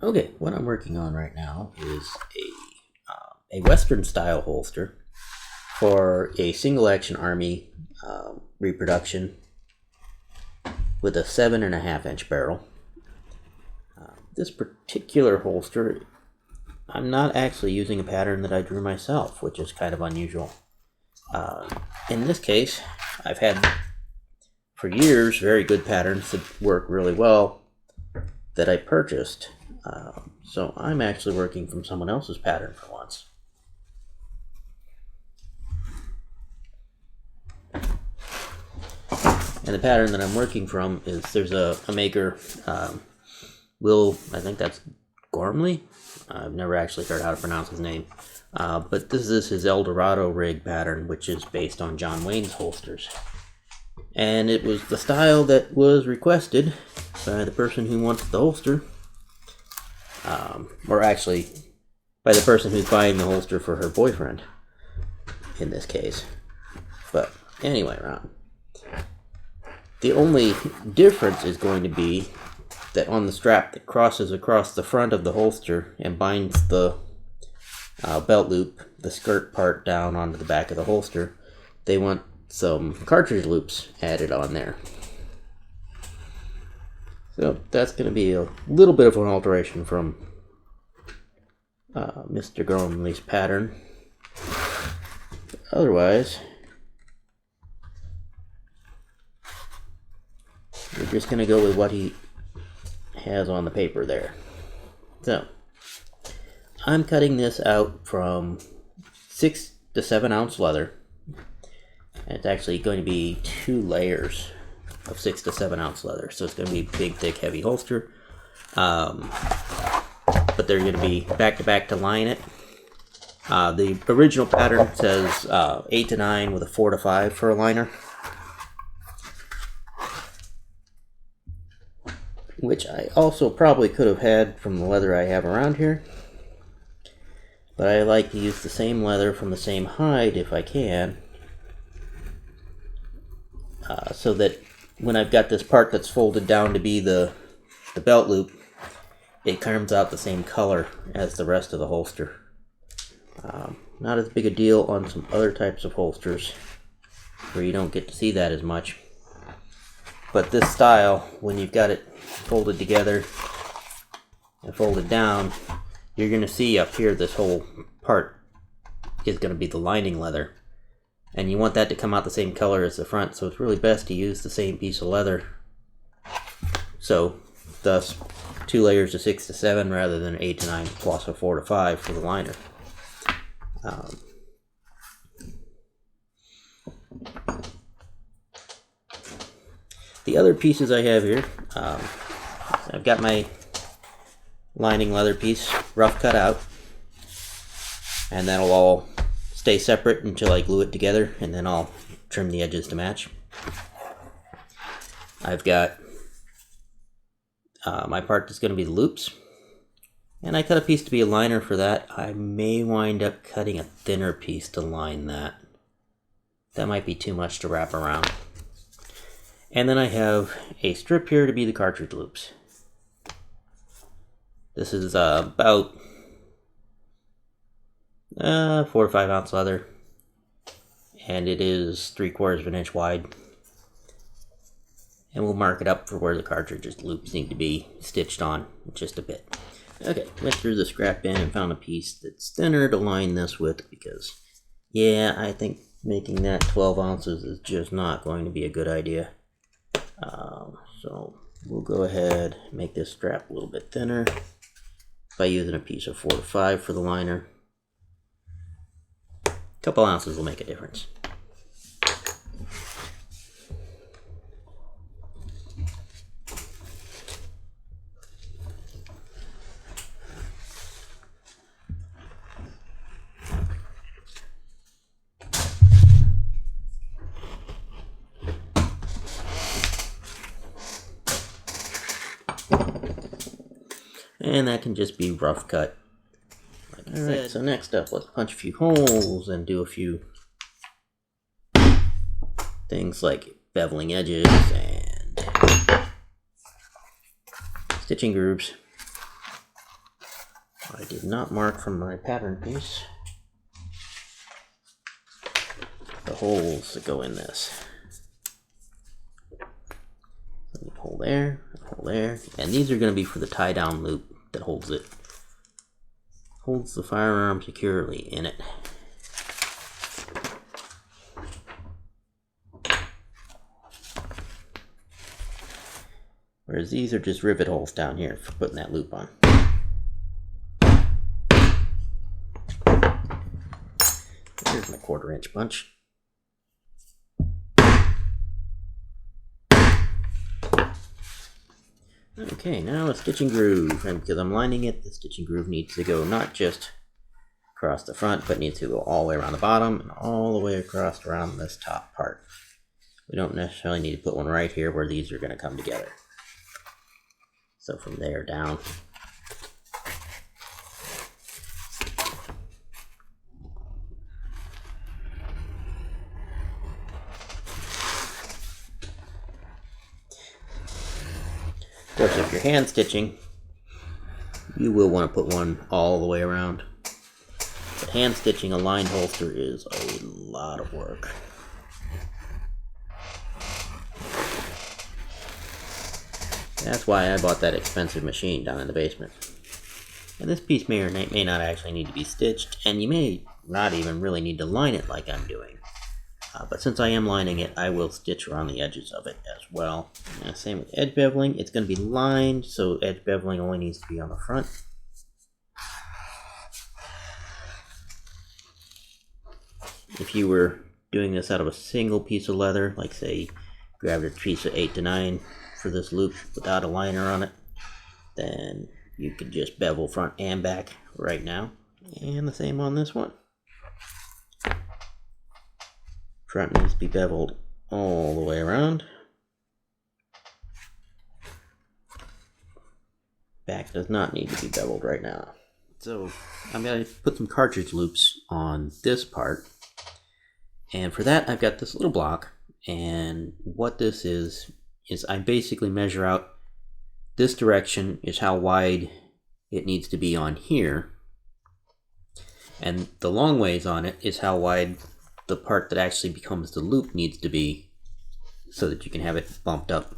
Okay, what I'm working on right now is a Western style holster for a single action army reproduction with a 7.5-inch barrel. This particular holster, I'm not actually using a pattern that I drew myself, which is kind of unusual. In this case, I've had for years very good patterns that work really well that I purchased. So I'm actually working from someone else's pattern for once. And the pattern that I'm working from is, there's a maker, I think that's Gormley. I've never actually heard how to pronounce his name. But this is his El Dorado rig pattern, which is based on John Wayne's holsters. And it was the style that was requested by the person who wants the holster. Or actually, by the person who's buying the holster for her boyfriend, in this case. But anyway, Ron. The only difference is going to be that on the strap that crosses across the front of the holster and binds the belt loop, the skirt part, down onto the back of the holster, they want some cartridge loops added on there. So that's going to be a little bit of an alteration from Mr. Gormley's pattern. Otherwise, we're just going to go with what he has on the paper there. So, I'm cutting this out from 6 to 7 ounce leather. And it's actually going to be 2 layers of 6 to 7 ounce leather. So it's going to be a big, thick, heavy holster. But they're going to be back to back to line it. The original pattern says 8 to 9 with a 4 to 5 for a liner, which I also probably could have had from the leather I have around here. But I like to use the same leather from the same hide if I can, so that when I've got this part that's folded down to be the belt loop, it comes out the same color as the rest of the holster. Not as big a deal on some other types of holsters where you don't get to see that as much. But this style, when you've got it folded together and folded down, you're going to see up here this whole part is going to be the lining leather. And you want that to come out the same color as the front, so it's really best to use the same piece of leather. So, thus, 2 layers of 6 to 7 rather than 8 to 9 plus a 4 to 5 for the liner. The other pieces I have here, I've got my lining leather piece rough cut out, and that'll all stay separate until I glue it together, and then I'll trim the edges to match. I've got my part that's going to be the loops, and I cut a piece to be a liner for that. I may wind up cutting a thinner piece to line that. That might be too much to wrap around. And then I have a strip here to be the cartridge loops. This is about 4 to 5 ounce leather, and it is 3/4 of an inch wide. And we'll mark it up for where the cartridge loops need to be stitched on just a bit. Okay, went through the scrap bin and found a piece that's thinner to line this with, because, yeah, I think making that 12 ounces is just not going to be a good idea. So we'll go ahead and make this strap a little bit thinner by using a piece of 4 to 5 for the liner. A couple ounces will make a difference. And that can just be rough cut. Alright, so next up, let's punch a few holes and do a few things like beveling edges and stitching grooves. I did not mark from my pattern piece the holes that go in this. Hole there, and these are going to be for the tie down loop that holds the firearm securely in it. Whereas these are just rivet holes down here for putting that loop on. Here's my 1/4 inch punch. Okay, now a stitching groove, and because I'm lining it, the stitching groove needs to go not just across the front, but needs to go all the way around the bottom and all the way across around this top part. We don't necessarily need to put one right here where these are going to come together. So from there down. Of course, if you're hand stitching, you will want to put one all the way around. But hand stitching a lined holster is a lot of work. That's why I bought that expensive machine down in the basement. And this piece may or may not actually need to be stitched, and you may not even really need to line it like I'm doing. But since I am lining it, I will stitch around the edges of it as well. Same with edge beveling. It's going to be lined, so edge beveling only needs to be on the front. If you were doing this out of a single piece of leather, like say grabbed a piece of 8 to 9 for this loop without a liner on it, then you could just bevel front and back right now. And the same on this one. Front needs to be beveled all the way around. Back does not need to be beveled right now. So I'm going to put some cartridge loops on this part. And for that, I've got this little block. And what this is I basically measure out this direction is how wide it needs to be on here. And the long ways on it is how wide the part that actually becomes the loop needs to be so that you can have it bumped up.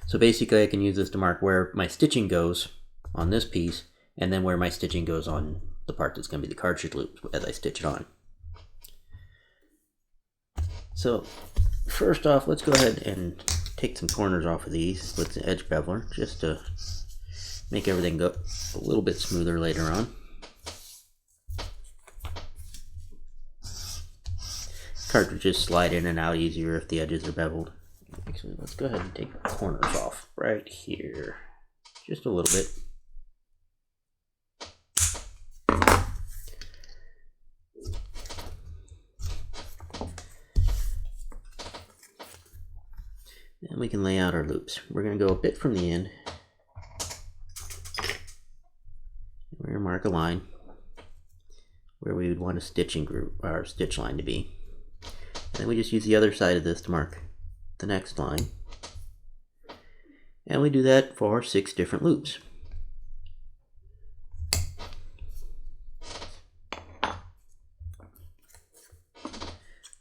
So basically I can use this to mark where my stitching goes on this piece and then where my stitching goes on the part that's going to be the cartridge loop as I stitch it on. So first off, let's go ahead and take some corners off of these with the edge beveler just to make everything go a little bit smoother later on. Cartridges slide in and out easier if the edges are beveled. Actually, let's go ahead and take the corners off right here. Just a little bit. And we can lay out our loops. We're going to go a bit from the end. We're going to mark a line where we would want a stitching group, or stitch line to be. And then we just use the other side of this to mark the next line. And we do that for 6 different loops.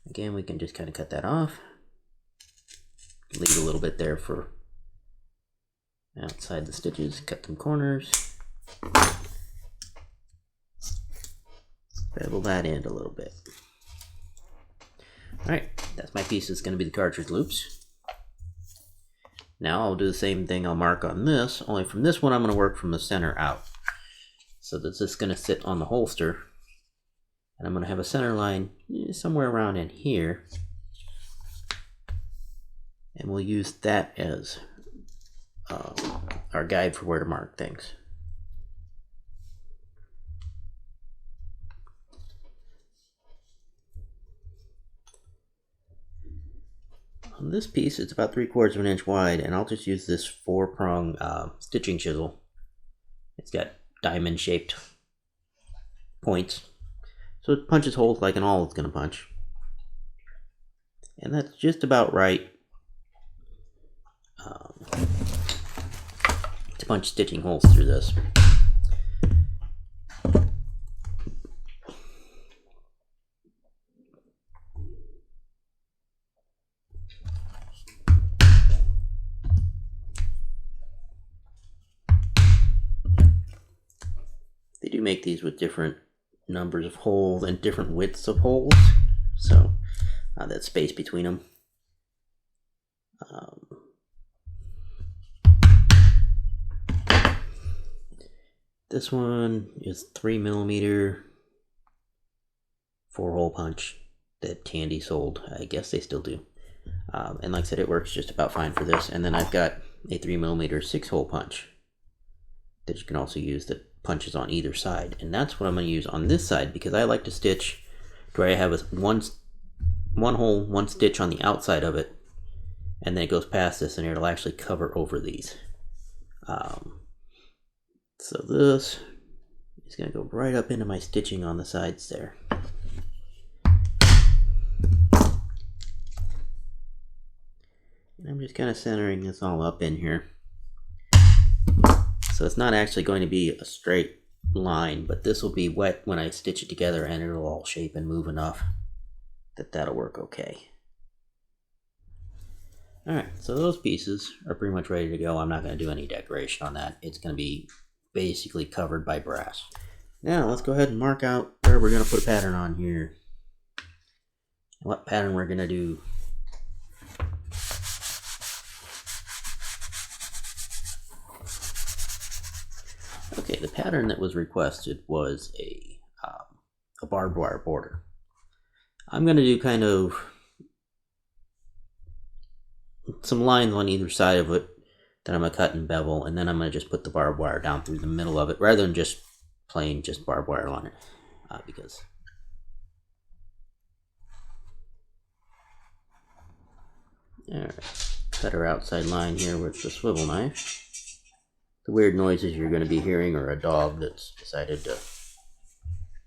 Again, we can just kind of cut that off. Leave a little bit there for outside the stitches, cut some corners. Bevel that end a little bit. Alright, that's my piece that's going to be the cartridge loops. Now I'll do the same thing I'll mark on this, only from this one I'm going to work from the center out. So that's just going to sit on the holster. And I'm going to have a center line somewhere around in here. And we'll use that as our guide for where to mark things. On this piece, it's about 3/4 of an inch wide, and I'll just use this 4-prong stitching chisel. It's got diamond-shaped points, so it punches holes like an awl is going to punch. And that's just about right to punch stitching holes through this. do make these with different numbers of holes and different widths of holes, so that space between them. This one is 3mm 4-hole punch that Tandy sold. I guess they still do. And like I said, it works just about fine for this. And then I've got a 3mm 6-hole punch that you can also use that punches on either side. And that's what I'm going to use on this side, because I like to stitch where I have one hole, one stitch on the outside of it, and then it goes past this and it'll actually cover over these. So this is going to go right up into my stitching on the sides there. And I'm just kind of centering this all up in here. So it's not actually going to be a straight line, but this will be wet when I stitch it together, and it'll all shape and move enough that that'll work okay. Alright, so those pieces are pretty much ready to go. I'm not going to do any decoration on that. It's going to be basically covered by brass. Now let's go ahead and mark out where we're going to put a pattern on here. What pattern we're going to do. Okay, the pattern that was requested was a barbed wire border. I'm going to do kind of some lines on either side of it that I'm going to cut and bevel, and then I'm going to just put the barbed wire down through the middle of it rather than just plain barbed wire on it, because alright, cut our outside line here with the swivel knife. The weird noises you're going to be hearing are a dog that's decided to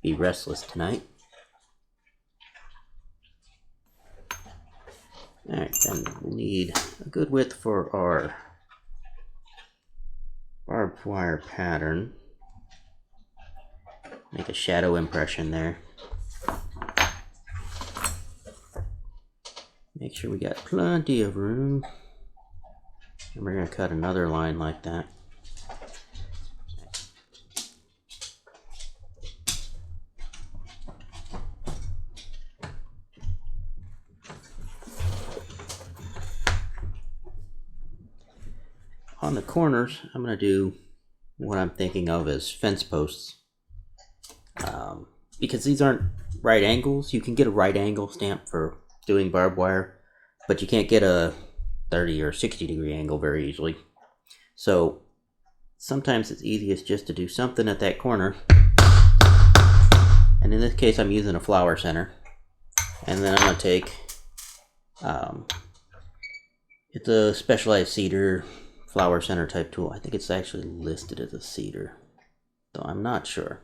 be restless tonight. Alright, then we'll need a good width for our barbed wire pattern. Make a shadow impression there. Make sure we got plenty of room. And we're going to cut another line like that. On the corners, I'm going to do what I'm thinking of as fence posts. Because these aren't right angles. You can get a right angle stamp for doing barbed wire, but you can't get a 30 or 60 degree angle very easily. So sometimes it's easiest just to do something at that corner. And in this case, I'm using a flower center. And then I'm going to take, it's a specialized cedar flower center type tool. I think it's actually listed as a cedar, though I'm not sure.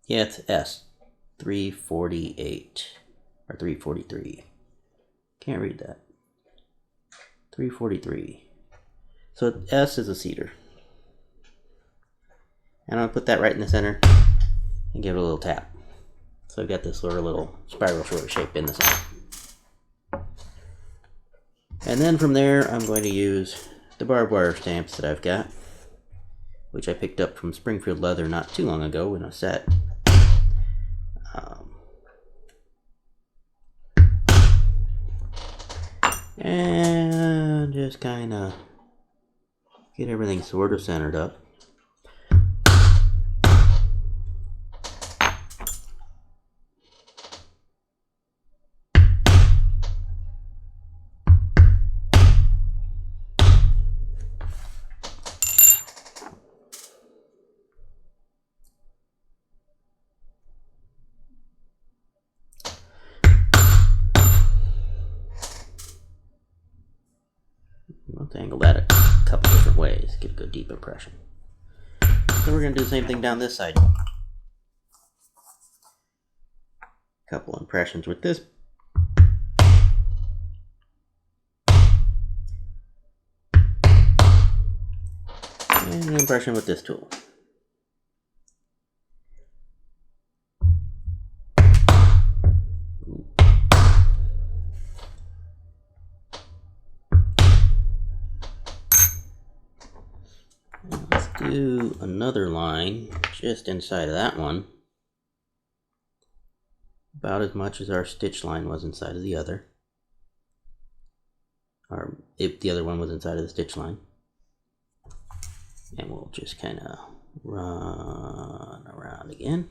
Yeah, it's S348 or 343. Can't read that. 343. So S is a cedar. And I'll put that right in the center and give it a little tap. So I've got this sort of little spiral short shape in the center. And then from there, I'm going to use the barbed wire stamps that I've got, which I picked up from Springfield Leather not too long ago in a set. And just kind of get everything sort of centered up. Let's angle that a couple different ways, get a good deep impression. So we're going to do the same thing down this side. Couple impressions with this. And an impression with this tool. Let's do do another line just inside of that one, about as much as our stitch line was inside of the other, or if the other one was inside of the stitch line. And we'll just kind of run around again.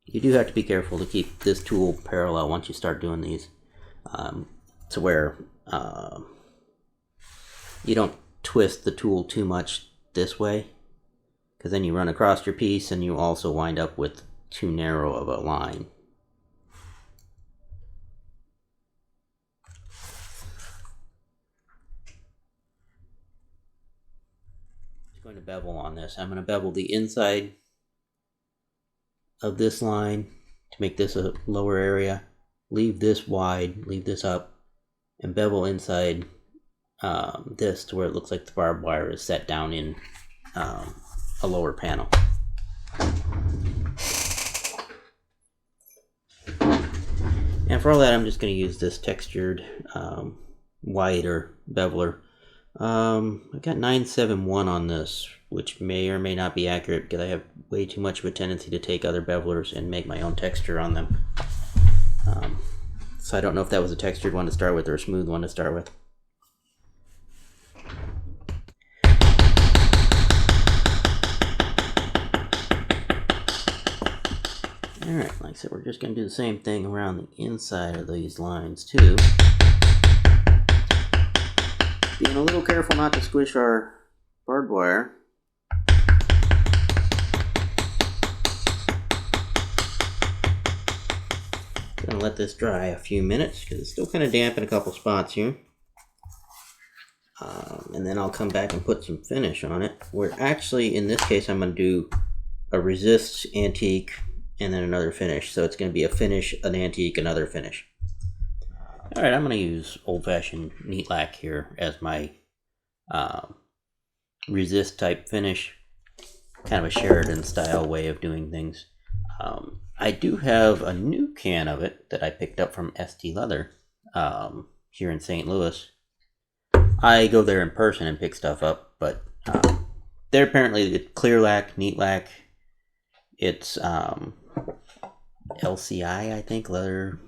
You do have to be careful to keep this tool parallel once you start doing these, to where you don't twist the tool too much this way, because then you run across your piece and you also wind up with too narrow of a line. I'm going to bevel on this. I'm going to bevel the inside of this line to make this a lower area, leave this wide, leave this up, and bevel inside this to where it looks like the barbed wire is set down in a lower panel. And for all that, I'm just going to use this textured wider beveler. I got 971 on this, which may or may not be accurate because I have way too much of a tendency to take other bevelers and make my own texture on them. So I don't know if that was a textured one to start with or a smooth one to start with. Alright, like I said, we're just going to do the same thing around the inside of these lines too. Being a little careful not to squish our barbed wire. Gonna let this dry a few minutes because it's still kind of damp in a couple spots here. And then I'll come back and put some finish on it. Where actually, in this case, I'm going to do a resist antique and then another finish. So it's going to be a finish, an antique, another finish. Alright, I'm going to use old-fashioned neat lac here as my resist type finish. Kind of a Sheridan style way of doing things. I do have a new can of it that I picked up from ST Leather here in St. Louis. I go there in person and pick stuff up, but they're apparently clear lac, neat lac. It's LCI, I think, leather.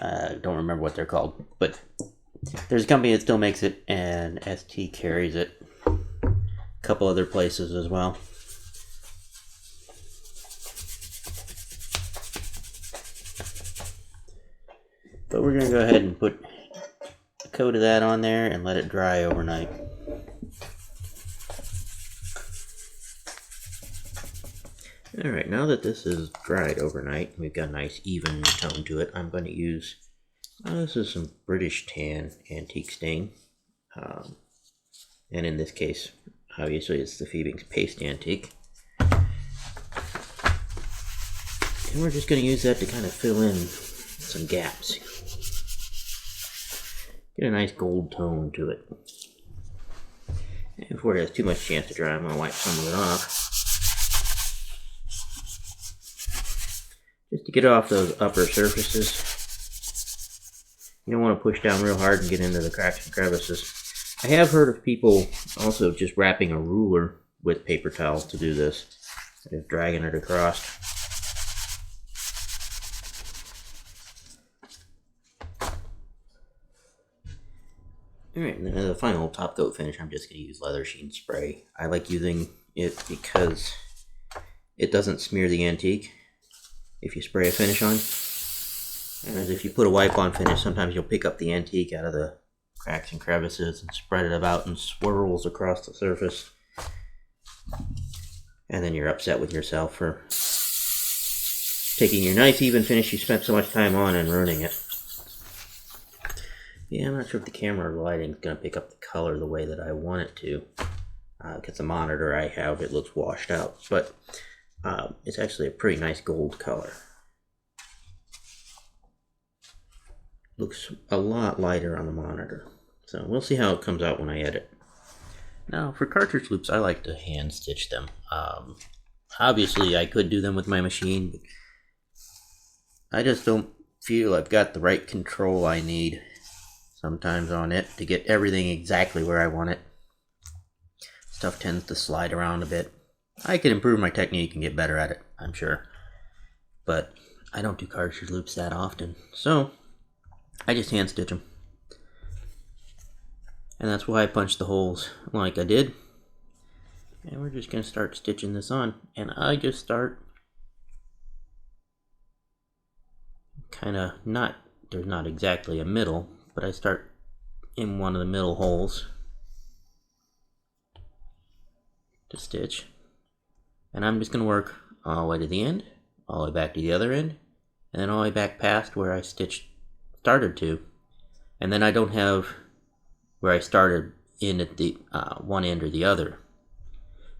I don't remember what they're called, but there's a company that still makes it, and ST carries it. A couple other places as well. But we're going to go ahead and put a coat of that on there and let it dry overnight. Alright, now that this is dried overnight, we've got a nice even tone to it, I'm going to use, this is some British tan antique stain. And in this case, obviously it's the Phoebing's Paste Antique. And we're just going to use that to kind of fill in some gaps. Get a nice gold tone to it. And before it has too much chance to dry, I'm going to wipe some of it off. Just to get off those upper surfaces. You don't want to push down real hard and get into the cracks and crevices. I have heard of people also just wrapping a ruler with paper towels to do this. Instead of dragging it across. Alright, and then the final top coat finish, I'm just going to use leather sheen spray. I like using it because it doesn't smear the antique if you spray a finish on. Whereas if you put a wipe-on finish, sometimes you'll pick up the antique out of the cracks and crevices and spread it about and swirls across the surface. And then you're upset with yourself for taking your nice even finish you spent so much time on and ruining it. Yeah, I'm not sure if the camera lighting is going to pick up the color the way that I want it to. Because the monitor I have, it looks washed out. But it's actually a pretty nice gold color. Looks a lot lighter on the monitor. So we'll see how it comes out when I edit. Now, for cartridge loops, I like to hand stitch them. Obviously, I could do them with my machine, but I just don't feel I've got the right control I need. sometimes on it to get everything exactly where I want it. Stuff tends to slide around a bit. I could improve my technique and get better at it, I'm sure. But I don't do cartridge loops that often, so I just hand stitch them. And that's why I punched the holes like I did. And we're just going to start stitching this on. And I just start kind of not, there's not exactly a middle, but I start in one of the middle holes to stitch. And I'm just going to work all the way to the end, all the way back to the other end, and then all the way back past where I started to. And then I don't have where I started in at the one end or the other,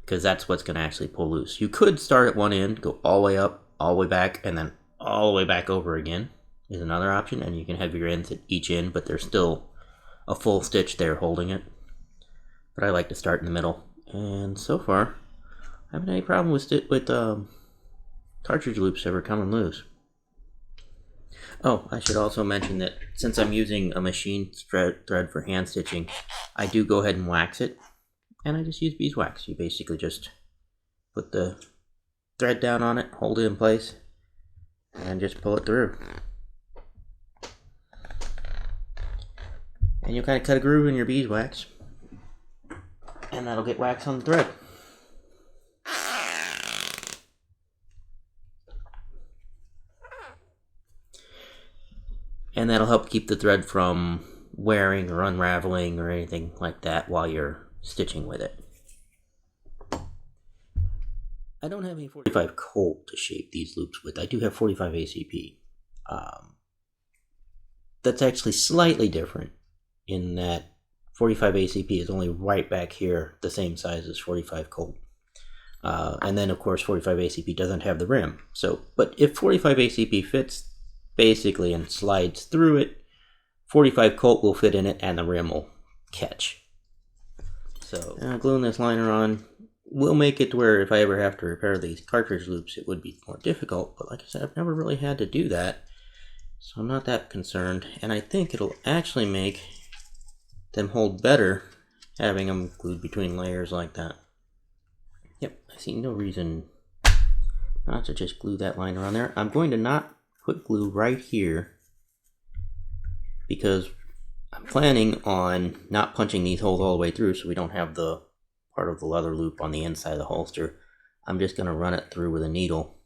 because that's what's going to actually pull loose. You could start at one end, go all the way up, all the way back, and then all the way back over again is another option, and you can have your ends at each end, but there's still a full stitch there holding it. But I like to start in the middle, and so far I haven't had any problem with cartridge loops ever coming loose. Oh, I should also mention that since I'm using a machine thread for hand stitching, I do go ahead and wax it, and I just use beeswax. You basically just put the thread down on it, hold it in place, and just pull it through. And you'll kind of cut a groove in your beeswax, and that'll get wax on the thread. And that'll help keep the thread from wearing or unraveling or anything like that while you're stitching with it. I don't have any 45 Colt to shape these loops with. I do have 45 ACP. That's actually slightly different in that 45 ACP is only right back here, the same size as 45 Colt. And then of course 45 ACP doesn't have the rim. But if 45 ACP fits basically and slides through it, 45 Colt will fit in it and the rim will catch. So gluing this liner on will make it to where if I ever have to repair these cartridge loops it would be more difficult, but like I said, I've never really had to do that, so I'm not that concerned, and I think it'll actually make them hold better having them glued between layers like that. Yep, I see no reason not to just glue that liner on there. I'm going to not put glue right here because I'm planning on not punching these holes all the way through so we don't have the part of the leather loop on the inside of the holster. I'm just going to run it through with a needle,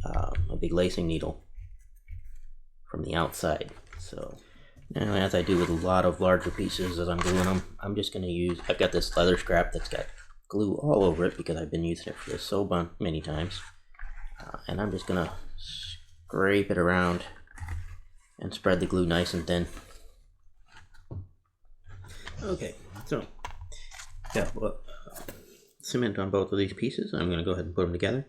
a big lacing needle from the outside. So now, as I do with a lot of larger pieces as I'm gluing them, I'm just going to use, I've got this leather scrap that's got glue all over it because I've been using it for this so many times, and I'm just going to scrape it around and spread the glue nice and thin. Okay, so got cement on both of these pieces. I'm going to go ahead and put them together,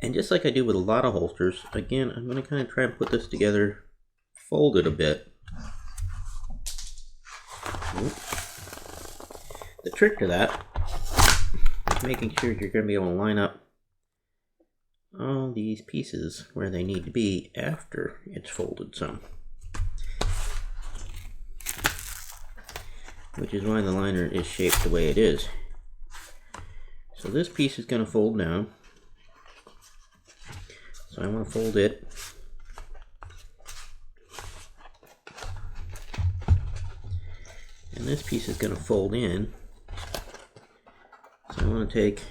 and just like I do with a lot of holsters, again I'm going to kind of try and put this together, fold it a bit. The trick to that is making sure you're going to be able to line up all these pieces where they need to be after it's folded some, which is why the liner is shaped the way it is. So this piece is going to fold down, so I want to fold it, and this piece is going to fold in, so I want to take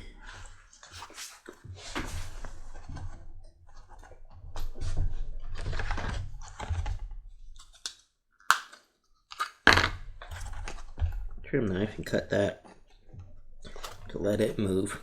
trim knife and cut that to let it move.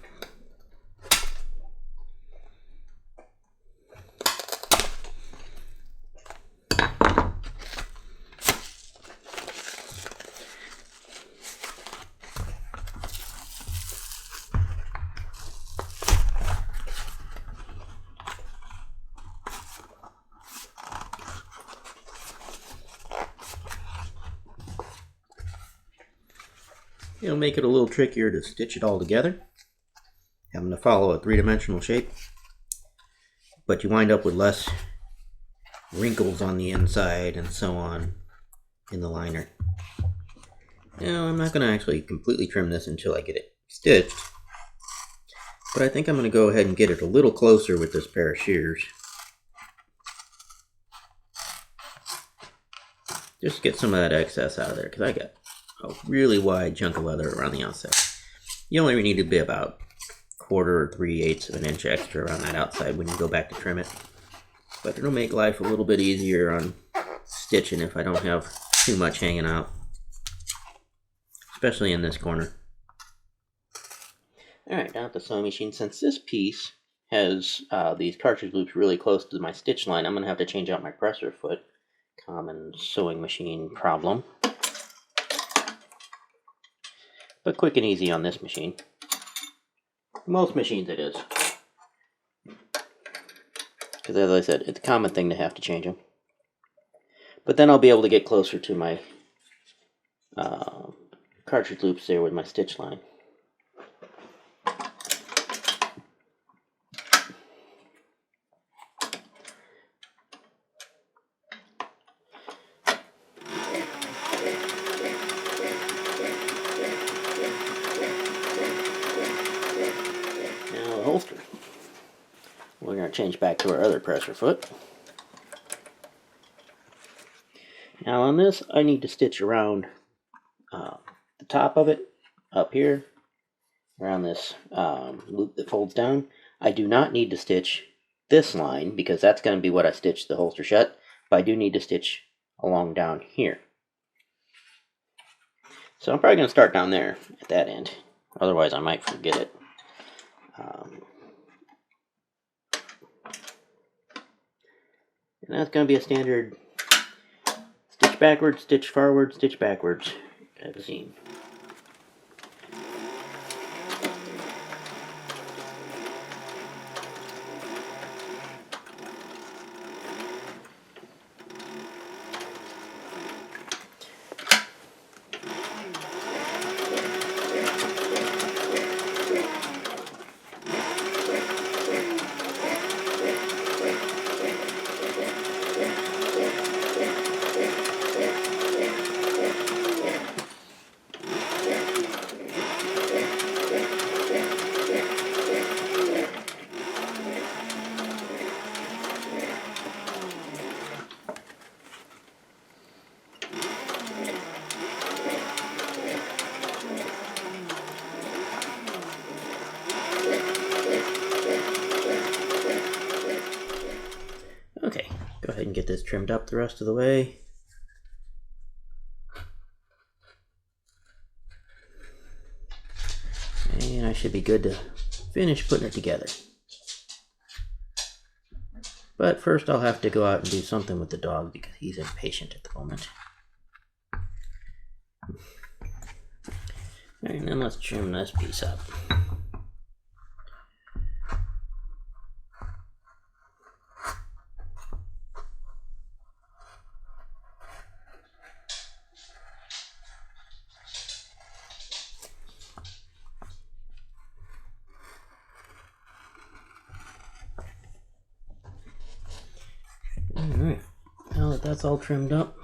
It'll make it a little trickier to stitch it all together, having to follow a three-dimensional shape, but you wind up with less wrinkles on the inside and so on in the liner. Now, I'm not going to actually completely trim this until I get it stitched, but I think I'm going to go ahead and get it a little closer with this pair of shears. Just to get some of that excess out of there, because I got a really wide chunk of leather around the outside. You only need to be about 1/4 or 3/8 of an inch extra around that outside when you go back to trim it. But it'll make life a little bit easier on stitching if I don't have too much hanging out, especially in this corner. Alright, now at the sewing machine, since this piece has these cartridge loops really close to my stitch line, I'm going to have to change out my presser foot. Common sewing machine problem, but quick and easy on this machine. Most machines it is, because as I said, it's a common thing to have to change them. But then I'll be able to get closer to my cartridge loops there with my stitch line. Holster. We're going to change back to our other presser foot. Now on this, I need to stitch around the top of it, up here, around this loop that folds down. I do not need to stitch this line, because that's going to be what I stitch the holster shut, but I do need to stitch along down here. So I'm probably going to start down there at that end, otherwise I might forget it. And that's going to be a standard stitch backwards, stitch forward, stitch backwards type of seam. Okay, go ahead and get this trimmed up the rest of the way. And I should be good to finish putting it together. But first I'll have to go out and do something with the dog because he's impatient at the moment. Alright, and then let's trim this piece up. Alright, now that that's all trimmed up,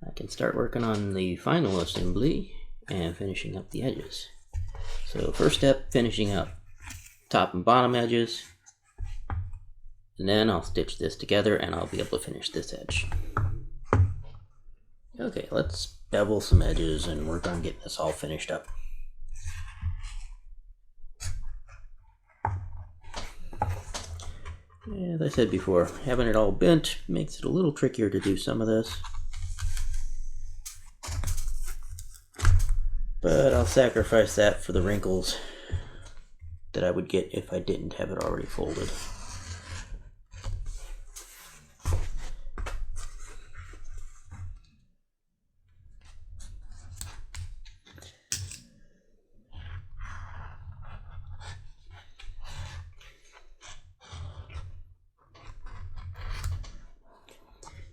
I can start working on the final assembly and finishing up the edges. So first step, finishing up top and bottom edges, and then I'll stitch this together and I'll be able to finish this edge. Okay, let's bevel some edges and work on getting this all finished up. As I said before, having it all bent makes it a little trickier to do some of this. But I'll sacrifice that for the wrinkles that I would get if I didn't have it already folded.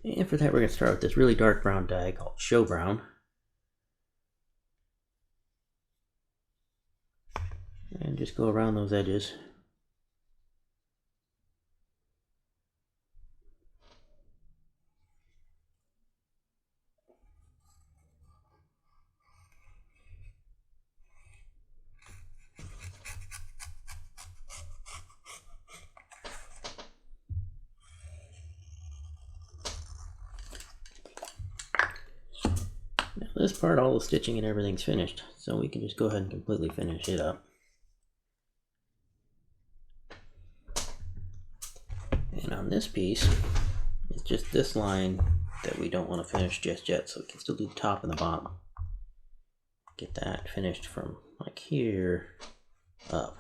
And for that, we're going to start with this really dark brown dye called Show Brown. And just go around those edges. this part, all the stitching and everything's finished, so we can just go ahead and completely finish it up. And on this piece, it's just this line that we don't want to finish just yet, so we can still do the top and the bottom. Get that finished from like here up.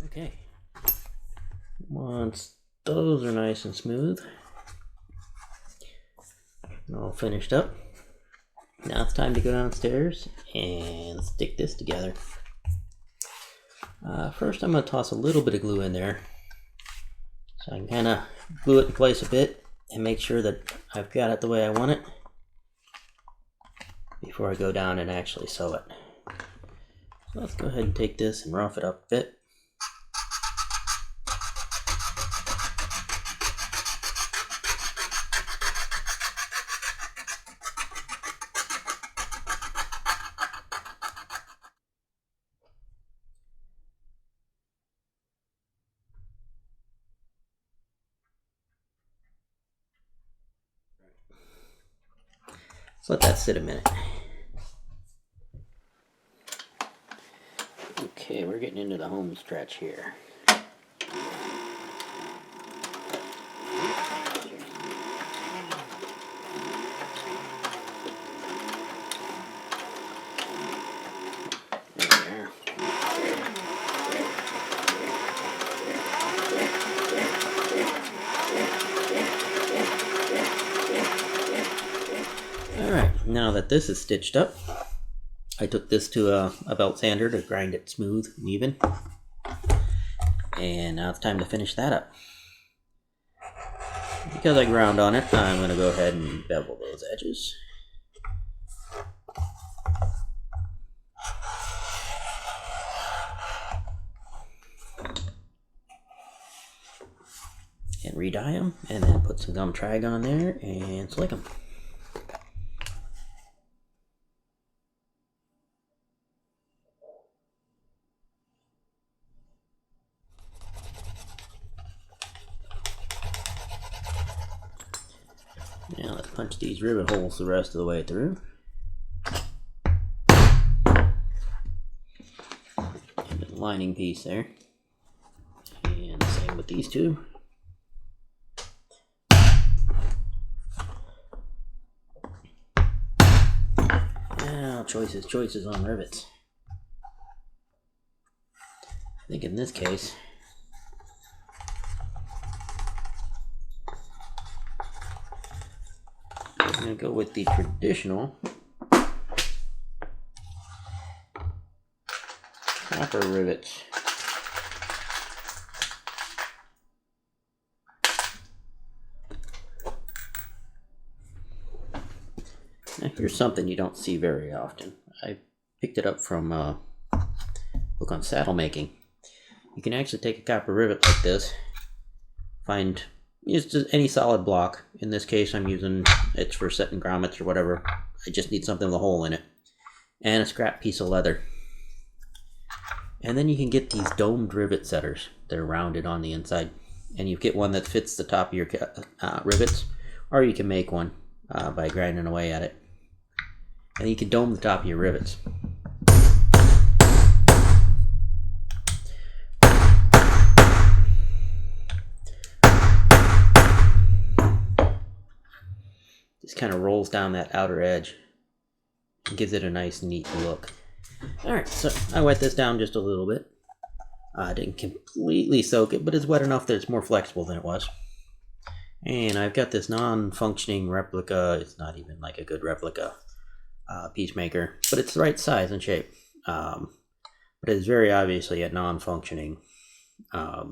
Okay, once those are nice and smooth and all finished up, now it's time to go downstairs and stick this together. First I'm going to toss a little bit of glue in there so I can kind of glue it in place a bit and make sure that I've got it the way I want it before I go down and actually sew it. So let's go ahead and take this and rough it up a bit. So let that sit a minute. Okay, we're getting into the home stretch here. There. Alright, now that this is stitched up, I took this to a belt sander to grind it smooth and even. And now it's time to finish that up. Because I ground on it, I'm going to go ahead and bevel those edges. And re-dye them, and then put some gum trag on there and slick them. Now let's punch these rivet holes the rest of the way through. And the lining piece there. And the same with these two. Now choices on rivets. I think in this case, I'm going to go with the traditional copper rivets. Now here's something you don't see very often. I picked it up from a book on saddle making. You can actually take a copper rivet like this, find just any solid block. In this case I'm using, it's for setting grommets or whatever. I just need something with a hole in it. And a scrap piece of leather. And then you can get these domed rivet setters. They're rounded on the inside. And you get one that fits the top of your rivets. Or you can make one by grinding away at it. And you can dome the top of your rivets. Just kind of rolls down that outer edge and gives it a nice neat look. Alright, so I wet this down just a little bit. I didn't completely soak it, but it's wet enough that it's more flexible than it was. And I've got this non-functioning replica. It's not even like a good replica peacemaker, but it's the right size and shape. But it's very obviously a non-functioning, I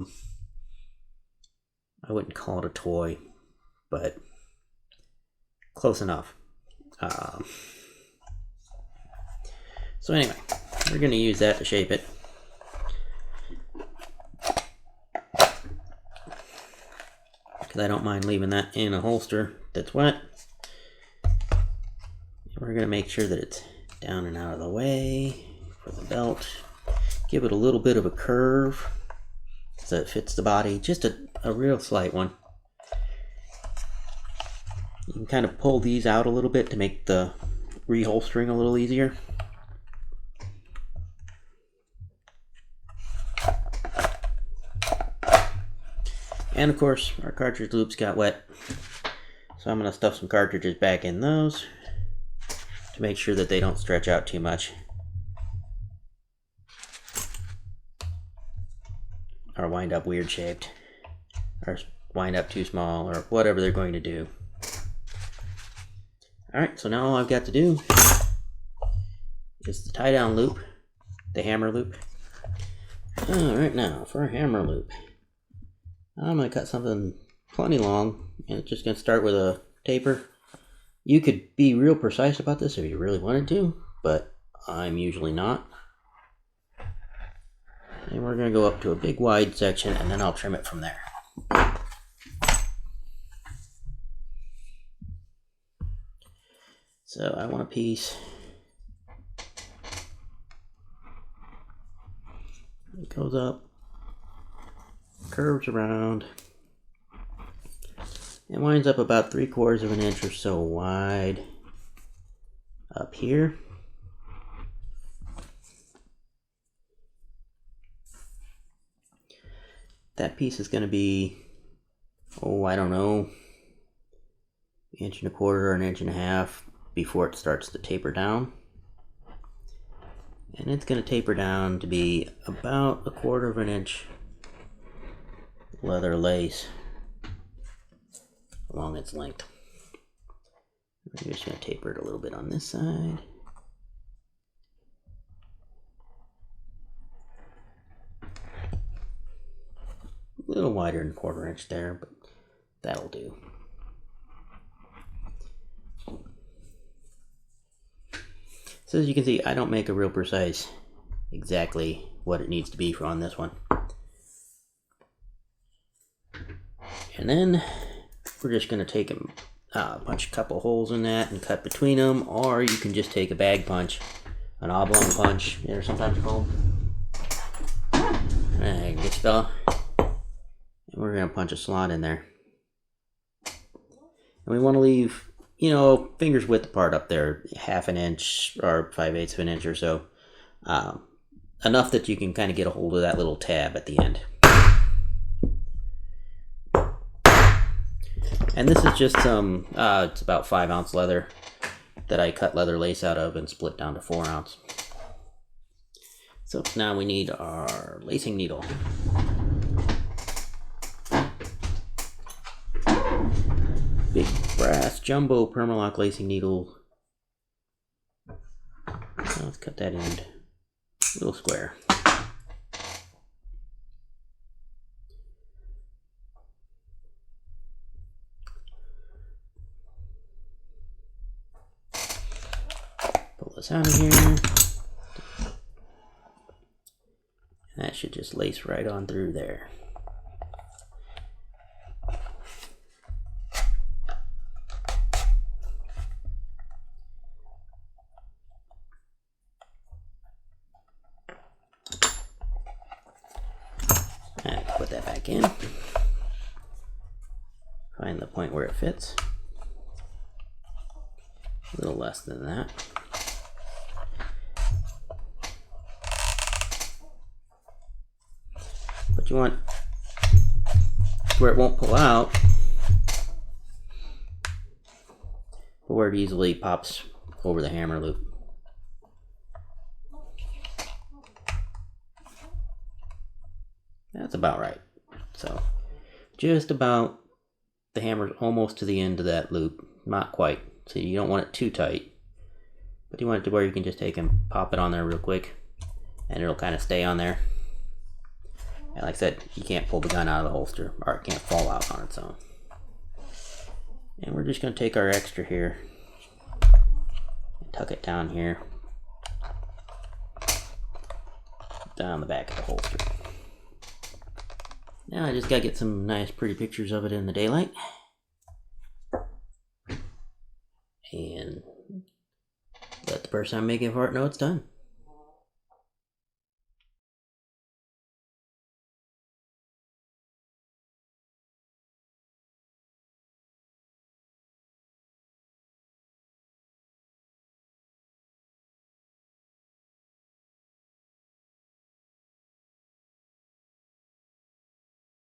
wouldn't call it a toy, but close enough. So anyway, we're going to use that to shape it. Because I don't mind leaving that in a holster that's wet. And we're going to make sure that it's down and out of the way for the belt. Give it a little bit of a curve so it fits the body, just a real slight one. You can kind of pull these out a little bit to make the reholstering a little easier. And of course, our cartridge loops got wet, so I'm going to stuff some cartridges back in those to make sure that they don't stretch out too much or wind up weird shaped or wind up too small or whatever they're going to do. Alright, so now all I've got to do is the tie down loop, the hammer loop. Alright, now for a hammer loop, I'm going to cut something plenty long, and it's just going to start with a taper. You could be real precise about this if you really wanted to, but I'm usually not. And we're going to go up to a big wide section, and then I'll trim it from there. So I want a piece. It goes up, curves around, and winds up about 3/4 of an inch or so wide up here. That piece is going to be, oh, I don't know, 1.25 inches or 1.5 inches before it starts to taper down. And it's going to taper down to be about 1/4 inch leather lace along its length. We're just going to taper it a little bit on this side. A little wider than 1/4 inch there, but that'll do. So as you can see, I don't make a real precise exactly what it needs to be for on this one. And then we're just going to take punch a couple holes in that and cut between them, or you can just take a bag punch, an oblong punch, they're sometimes called. Alright, good stuff. And we're going to punch a slot in there. And we want to leave, you know, fingers width apart up there, 1/2 inch or 5/8 of an inch or so. Enough that you can kind of get a hold of that little tab at the end. And this is just some, it's about 5-ounce leather that I cut leather lace out of and split down to 4-ounce. So now we need our lacing needle. Big brass jumbo Permalock lacing needle. Now let's cut that end a little square. Pull this out of here. And that should just lace right on through there. And put that back in. Find the point where it fits. A little less than that. But you want where it won't pull out, but where it easily pops over the hammer loop. That's about right. So just about the hammer's almost to the end of that loop. Not quite. So you don't want it too tight, but you want it to where you can just take and pop it on there real quick and it'll kind of stay on there. And like I said, you can't pull the gun out of the holster, or it can't fall out on its own. And we're just going to take our extra here and tuck it down here, down the back of the holster. Now I just got to get some nice pretty pictures of it in the daylight. And let the person I'm making it for know it's done.